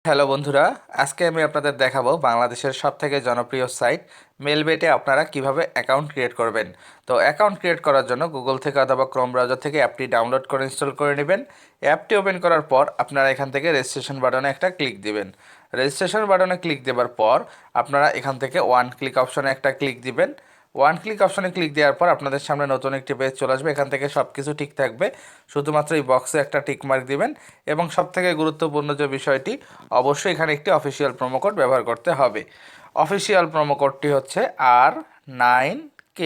Hello বন্ধুরা, আজকে আমি আপনাদের দেখাবো বাংলাদেশের সবথেকে জনপ্রিয় সাইট মেলবেটে আপনারা কিভাবে অ্যাকাউন্ট ক্রিয়েট করবেন। তো অ্যাকাউন্ট ক্রিয়েট করার জন্য গুগল থেকে অথবা ক্রোম ব্রাউজার থেকে অ্যাপটি ডাউনলোড করে ইনস্টল করে নেবেন। অ্যাপটি ওপেন করার পর আপনারা এখান থেকে রেজিস্ট্রেশন বাটনে একটা ক্লিক দিবেন। রেজিস্ট্রেশন বাটনে ক্লিক দেওয়ার পর আপনারা এখান থেকে ওয়ান ক্লিক অপশনে একটা ক্লিক দিবেন। ওয়ান ক্লিক অপশনে ক্লিক দেওয়ার পর আপনাদের সামনে নতুন একটি পেজ চলে আসবে। এখান থেকে সব কিছু ঠিক থাকবে, শুধুমাত্র এই বক্সে একটা টিক মার্ক দিবেন। এবং সবথেকে গুরুত্বপূর্ণ যে বিষয়টি, অবশ্যই এখানে একটি অফিসিয়াল প্রোমো কোড ব্যবহার করতে হবে। অফিসিয়াল প্রোমো কোডটি হচ্ছে R9K।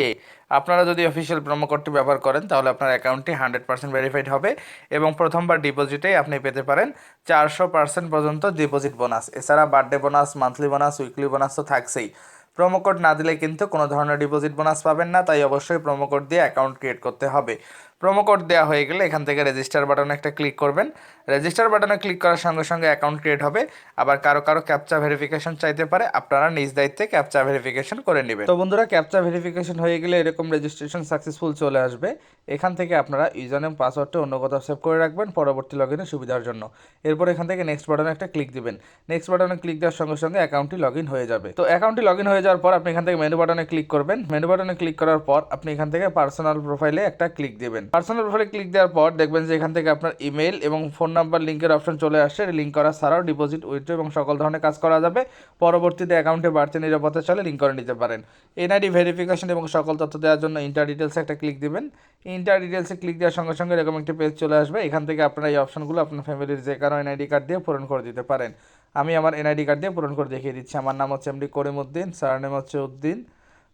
আপনারা যদি অফিসিয়াল প্রোমো কোডটি ব্যবহার করেন তাহলে আপনার অ্যাকাউন্টটি 100% ভেরিফাইড হবে এবং প্রথমবার ডিপোজিটেই আপনি পেতে পারেন 400% পর্যন্ত ডিপোজিট বোনাস। এছাড়া birthday bonus, monthly bonus, weekly bonus তো থাকছেই। প্রোমো কোড না দিলে কিন্তু কোনো ধরনের ডিপোজিট বোনাস পাবেন না, তাই অবশ্যই প্রোমো কোড দিয়ে অ্যাকাউন্ট ক্রিয়েট করতে হবে। প্রোমো কোড দেওয়া হয়ে গেলে এখান থেকে রেজিস্টার বাটনে একটা ক্লিক করবেন। রেজিস্টার বাটনে ক্লিক করার সঙ্গে সঙ্গে অ্যাকাউন্ট ক্রিয়েট হবে। আবার কারো কারো ক্যাপচা ভেরিফিকেশন চাইতে পারে, আপনারা নিজ দায়িত্বে ক্যাপচা ভেরিফিকেশন করে নেবেন। তো বন্ধুরা, ক্যাপচা ভেরিফিকেশন হয়ে গেলে এরকম রেজিস্ট্রেশন সাকসেসফুল চলে আসবে। এখান থেকে আপনারা ইউজার নেম পাসওয়ার্ডটা অন্য কোথাও সেভ করে রাখবেন পরবর্তী লগইনের সুবিধার জন্য। এরপর এখান থেকে নেক্সট বাটনে একটা ক্লিক দিবেন। নেক্সট বাটনে ক্লিক দেওয়ার সঙ্গে সঙ্গে অ্যাকাউন্টটি লগ ইন হয়ে যাবে। তো অ্যাকাউন্টটি লগ ইন হয়ে যাওয়ার পর আপনি এখান থেকে মেনু বাটনে ক্লিক করবেন। মেনু বাটনে ক্লিক করার পর আপনি এখান থেকে পার্সোনাল প্রোফাইলে একটা ক্লিক দিবেন। পার্সোনাল প্রোফাইলে ক্লিক দেওয়ার পর দেখবেন যে এখান থেকে আপনার ইমেল এবং ফোন নাম্বার লিঙ্কের অপশন চলে আসছে। লিঙ্ক করা ছাড়াও ডিপোজিট, উইথড্র এবং সকল ধরনের কাজ করা যাবে। পরবর্তীতে অ্যাকাউন্টে বাড়তি নিরাপত্তা চাইলে লিঙ্ক করে নিতে পারেন। এনআইডি ভেরিফিকেশন এবং সকল তথ্য দেওয়ার জন্য ইন্টার ডিটেলসে একটা ক্লিক দিবেন। ইন্টার ডিটেলসে ক্লিক দেওয়ার সঙ্গে সঙ্গে এরকম একটি পেজ চলে আসবে। এখান থেকে আপনারা এই অপশনগুলো আপনার ফ্যামিলির যে কারো এনআইডি কার্ড দিয়ে পূরণ করে দিতে পারেন। আমি আমার এনআইডি কার্ড দিয়ে পূরণ করে দেখিয়ে দিচ্ছি। আমার নাম হচ্ছে এমডি করিম উদ্দিন, সারনেম হচ্ছে উদ্দিন,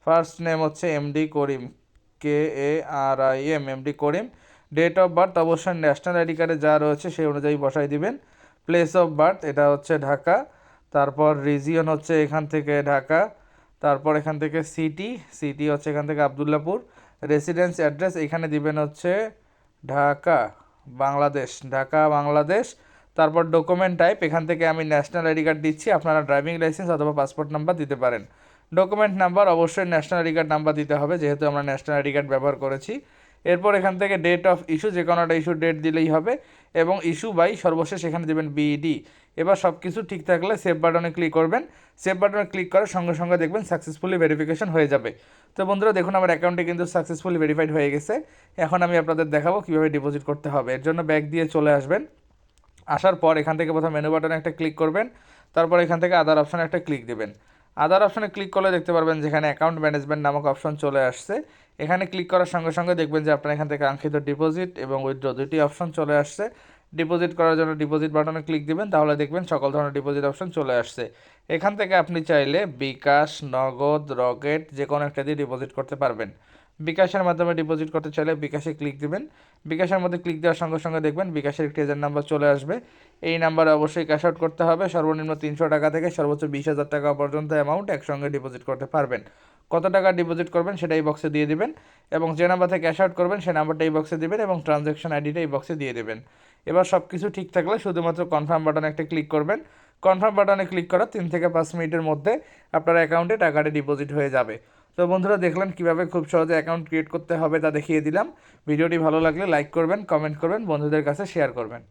ফার্স্ট নেম হচ্ছে MD Karim, KARIM, MD Karim. Date of birth অবশ্যই ন্যাশনাল আইডি কার্ডে যা রয়েছে সেই অনুযায়ী বসাই দিবেন। প্লেস অফ বার্থ এটা হচ্ছে ঢাকা। তারপর রিজিয়ন হচ্ছে এখান থেকে ঢাকা। তারপর এখান থেকে সিটি, সিটি হচ্ছে এখান থেকে আবদুল্লাপুর। রেসিডেন্স অ্যাড্রেস এখানে দিবেন হচ্ছে ঢাকা, বাংলাদেশ, ঢাকা বাংলাদেশ। তারপর ডকুমেন্ট টাইপ এখান থেকে আমি ন্যাশনাল আইডি কার্ড দিচ্ছি, আপনারা ড্রাইভিং লাইসেন্স অথবা পাসপোর্ট নাম্বার দিতে পারেন। ডকুমেন্ট নাম্বার অবশ্যই ন্যাশনাল আইডি কার্ড নাম্বার দিতে হবে, যেহেতু আমরা ন্যাশনাল আইডি কার্ড ব্যবহার করেছি। এরপর এখান থেকে ডেট অফ ইস্যু, যে কোনো একটা ইস্যু ডেট দিলেই হবে এবং ইস্যু বাই সর্বশেষ এখানে দেবেন BD। এবার সব কিছু ঠিক থাকলে সেভ বাটনে ক্লিক করবেন। সেভ বাটনে ক্লিক করার সঙ্গে সঙ্গে দেখবেন সাকসেসফুলি ভেরিফিকেশন হয়ে যাবে। তো বন্ধুরা দেখুন, আমার অ্যাকাউন্টে কিন্তু সাকসেসফুলি ভেরিফাইড হয়ে গেছে। এখন আমি আপনাদের দেখাবো কীভাবে ডিপোজিট করতে হবে। এর জন্য ব্যাক দিয়ে চলে আসবেন। আসার পর এখান থেকে প্রথম মেনু বাটনে একটা ক্লিক করবেন। তারপর এখান থেকে আদার অপশানে একটা ক্লিক দেবেন। আদার অপশানে ক্লিক করলে দেখতে পারবেন যেখানে অ্যাকাউন্ট ম্যানেজমেন্ট নামক অপশন চলে আসছে। এখানে ক্লিক করার সঙ্গে সঙ্গে দেখবেন যে আপনার এখান থেকে কাঙ্ক্ষিত ডিপোজিট এবং উইথড্র দুটি অপশন চলে আসছে। ডিপোজিট করার জন্য ডিপোজিট বাটনে ক্লিক দিবেন, তাহলে দেখবেন সকল ধরনের ডিপোজিট অপশন চলে আসছে। এখান থেকে আপনি চাইলে বিকাশ, নগদ, রকেট যে কোনো একটা দিয়ে ডিপোজিট করতে পারবেন। বিকাশের মাধ্যমে ডিপোজিট করতে চাইলে বিকাশে ক্লিক দিবেন। বিকাশের মধ্যে ক্লিক দেওয়ার সঙ্গে সঙ্গে দেখবেন বিকাশের একটি এজেন্ট নাম্বার চলে আসবে। এই নাম্বারে অবশ্যই ক্যাশ আউট করতে হবে। সর্বনিম্ন 300 টাকা থেকে সর্বোচ্চ 20,000 টাকা পর্যন্ত অ্যামাউন্ট একসঙ্গে ডিপোজিট করতে পারবেন। কত টাকা ডিপোজিট করবেন সেটা এই বক্সে দিয়ে দিবেন এবং যে নাম্বার থেকে ক্যাশ আউট করবেন সেই নাম্বারটা এই বক্সে দিবেন এবং ট্রানজ্যাকশন আইডিটা এই বক্সে দিয়ে দেবেন। এবার সব কিছু ঠিক থাকলে শুধুমাত্র কনফার্ম বাটনে একটা ক্লিক করবেন। কনফার্ম বাটনে ক্লিক করার 3 থেকে 5 মিনিটের মধ্যে আপনার অ্যাকাউন্টে টাকাটা ডিপোজিট হয়ে যাবে। তো বন্ধুরা দেখলেন কিভাবে খুব সহজে অ্যাকাউন্ট ক্রিয়েট করতে হবে, তা দেখিয়ে দিলাম। ভিডিওটি ভালো লাগলে লাইক করবেন, কমেন্ট করবেন, বন্ধুদের কাছে শেয়ার করবেন।